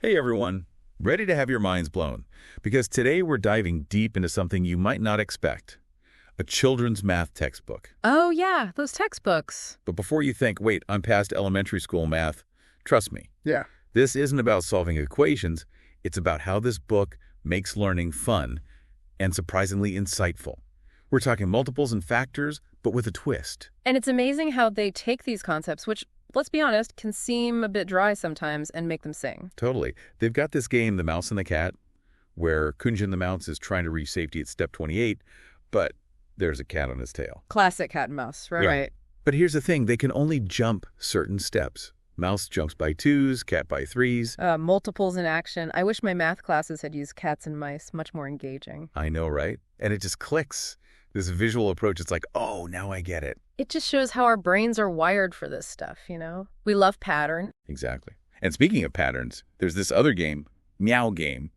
Hey everyone, ready to have your minds blown? Because today we're diving deep into something you might not expect, a children's math textbook. Oh, yeah, those textbooks. But before you think, wait, I'm past elementary school math, trust me, Yeah. this isn't about solving equations, it's about how this book makes learning fun and surprisingly insightful. We're talking multiples and factors, but with a twist. And it's amazing how they take these concepts, which, let's be honest, can seem a bit dry sometimes, and make them sing. Totally. They've got this game, The Mouse and the Cat, where Kunjin the Mouse is trying to reach safety at step 28, but there's a cat on his tail. Classic cat and mouse, right? Yeah. Right. But here's the thing, they can only jump certain steps. Mouse jumps by 2s, cat by 3s. Multiples in action. I wish my math classes had used cats and mice. Much more engaging. I know, right? And it just clicks. This visual approach, it's like, oh, now I get it. It just shows how our brains are wired for this stuff, you know? We love pattern. Exactly. And speaking of patterns, there's this other game, Meow Game,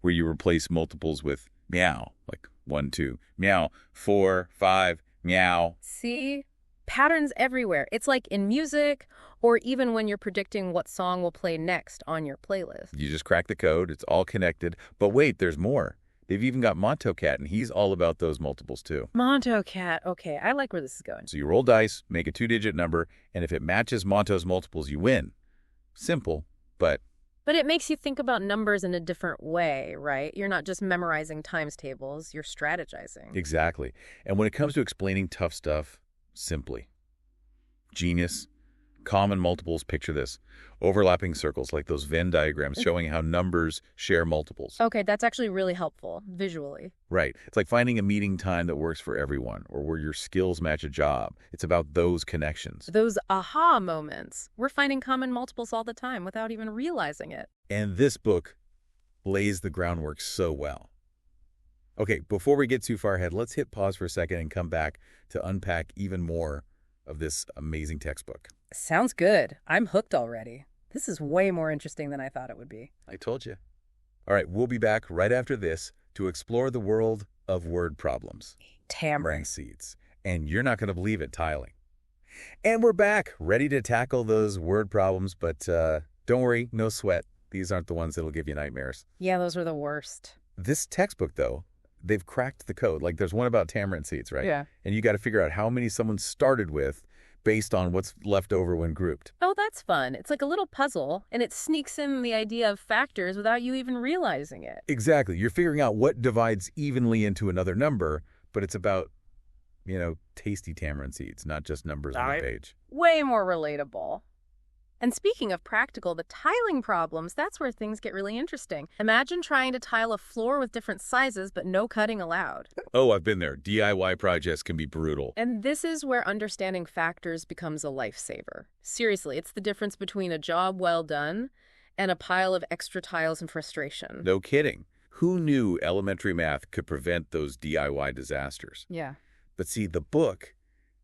where you replace multiples with meow, like 1, 2, meow, 4, 5, meow. See? Patterns everywhere. It's like in music, or even when you're predicting what song will play next on your playlist. You just crack the code, it's all connected. But wait, there's more. They've even got Monto Cat, and he's all about those multiples too. Monto Cat. Okay, I like where this is going. So you roll dice, make a 2-digit number, and if it matches Monto's multiples, you win. Simple, but But it makes you think about numbers in a different way, right? You're not just memorizing times tables, you're strategizing. exactly. And when it comes to explaining tough stuff, simply. Genius. Common multiples, picture this. Overlapping circles like those Venn diagrams showing how numbers share multiples. Okay, that's actually really helpful, visually. Right. It's like finding a meeting time that works for everyone or where your skills match a job. It's about those connections. Those aha moments. We're finding common multiples all the time without even realizing it. And this book lays the groundwork so well. Okay, before we get too far ahead, let's hit pause for a second and come back to unpack even more of this amazing textbook. Sounds good. I'm hooked already. This is way more interesting than I thought it would be. I told you. All right, we'll be back right after this to explore the world of word problems. Tamarind. Seeds. And you're not going to believe it, tiling. And we're back, ready to tackle those word problems, but don't worry, no sweat. These aren't the ones that'll give you nightmares. Yeah, those were the worst. This textbook, though, they've cracked the code. Like there's one about tamarind seeds, right? Yeah. And you got to figure out how many someone started with based on what's left over when grouped. Oh, that's fun. It's like a little puzzle, and it sneaks in the idea of factors without you even realizing it. Exactly. You're figuring out what divides evenly into another number, but it's about, tasty tamarind seeds, not just numbers on the page. Way more relatable. And speaking of practical, the tiling problems, that's where things get really interesting. Imagine trying to tile a floor with different sizes, but no cutting allowed. Oh, I've been there. DIY projects can be brutal. And this is where understanding factors becomes a lifesaver. Seriously, it's the difference between a job well done and a pile of extra tiles and frustration. No kidding. Who knew elementary math could prevent those DIY disasters? Yeah. But see, the book,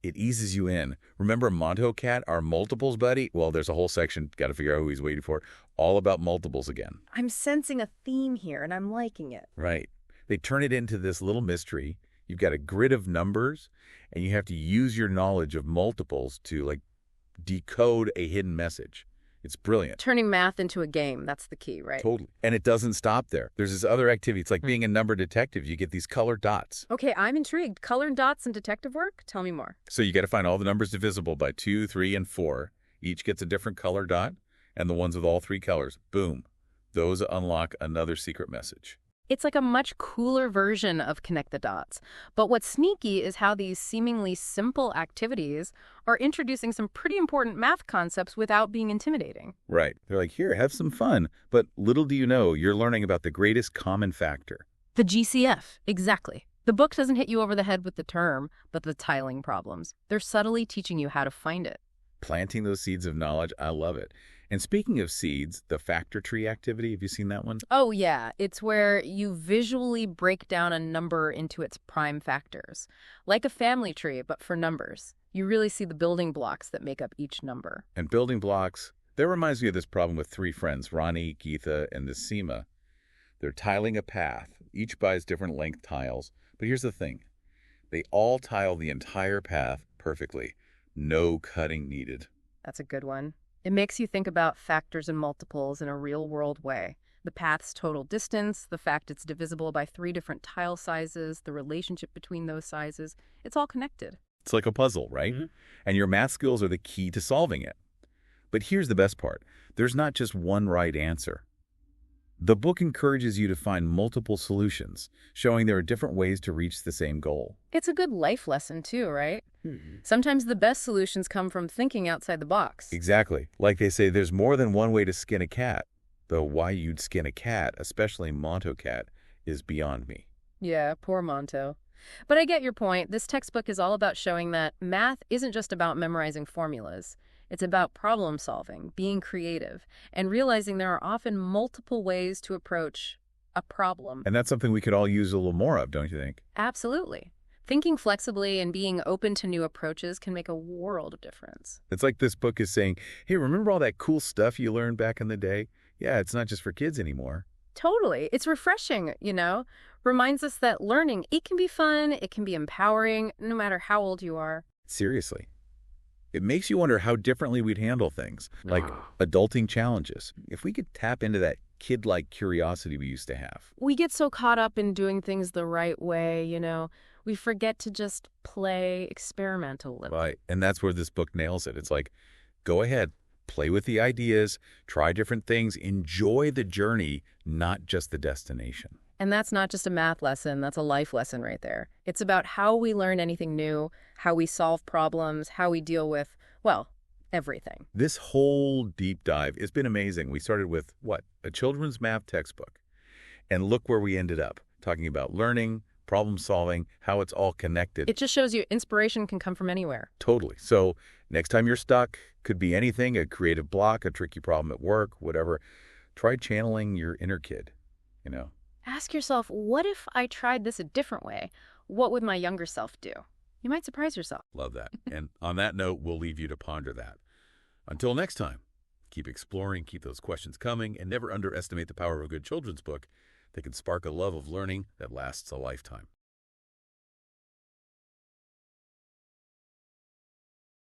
it eases you in. Remember Monto Cat, our multiples buddy? Well, there's a whole section, got to figure out who he's waiting for, all about multiples again. I'm sensing a theme here, and I'm liking it. Right. They turn it into this little mystery. You've got a grid of numbers, and you have to use your knowledge of multiples to, decode a hidden message. It's brilliant. Turning math into a game, that's the key, right? Totally. And it doesn't stop there. There's this other activity. It's like being a number detective. You get these colored dots. Okay, I'm intrigued. Colored dots and detective work? Tell me more. So you got to find all the numbers divisible by 2, 3, and 4. Each gets a different color dot, and the ones with all 3 colors, boom. Those unlock another secret message. It's like a much cooler version of Connect the Dots. But what's sneaky is how these seemingly simple activities are introducing some pretty important math concepts without being intimidating. Right. They're like, here, have some fun. But little do you know, you're learning about the greatest common factor. The GCF, exactly. The book doesn't hit you over the head with the term, but the tiling problems. They're subtly teaching you how to find it. Planting those seeds of knowledge, I love it. And speaking of seeds, the factor tree activity, have you seen that one? Oh, yeah. It's where you visually break down a number into its prime factors. Like a family tree, but for numbers. You really see the building blocks that make up each number. And building blocks, that reminds me of this problem with 3 friends, Ronnie, Geetha, and the Seema. They're tiling a path. Each buys different length tiles. But here's the thing. They all tile the entire path perfectly. No cutting needed. That's a good one. It makes you think about factors and multiples in a real-world way. The path's total distance, the fact it's divisible by 3 different tile sizes, the relationship between those sizes, it's all connected. It's like a puzzle, right? And your math skills are the key to solving it. But here's the best part. There's not just one right answer. The book encourages you to find multiple solutions, showing there are different ways to reach the same goal. It's a good life lesson too, right? Sometimes the best solutions come from thinking outside the box. Exactly. Like they say, there's more than one way to skin a cat. Though why you'd skin a cat, especially Monto cat, is beyond me. Yeah, poor Monto. But I get your point. This textbook is all about showing that math isn't just about memorizing formulas. It's about problem solving, being creative, and realizing there are often multiple ways to approach a problem. And that's something we could all use a little more of, don't you think? Absolutely. Thinking flexibly and being open to new approaches can make a world of difference. It's like this book is saying, hey, remember all that cool stuff you learned back in the day? Yeah, it's not just for kids anymore. Totally. It's refreshing, Reminds us that learning, it can be fun, it can be empowering, no matter how old you are. Seriously. It makes you wonder how differently we'd handle things, like adulting challenges, if we could tap into that kid-like curiosity we used to have. We get so caught up in doing things the right way, We forget to just play, experiment a little. Right, and that's where this book nails it. It's like, go ahead, play with the ideas, try different things, enjoy the journey, not just the destination. And that's not just a math lesson, that's a life lesson right there. It's about how we learn anything new, how we solve problems, how we deal with, well, everything. This whole deep dive has been amazing. We started with, what, a children's math textbook. And look where we ended up, talking about learning, problem solving, how it's all connected. It just shows you inspiration can come from anywhere. Totally. So next time you're stuck, could be anything, a creative block, a tricky problem at work, whatever, try channeling your inner kid, Ask yourself, what if I tried this a different way? What would my younger self do? You might surprise yourself. Love that. And on that note, we'll leave you to ponder that. Until next time, keep exploring, keep those questions coming, and never underestimate the power of a good children's book that can spark a love of learning that lasts a lifetime.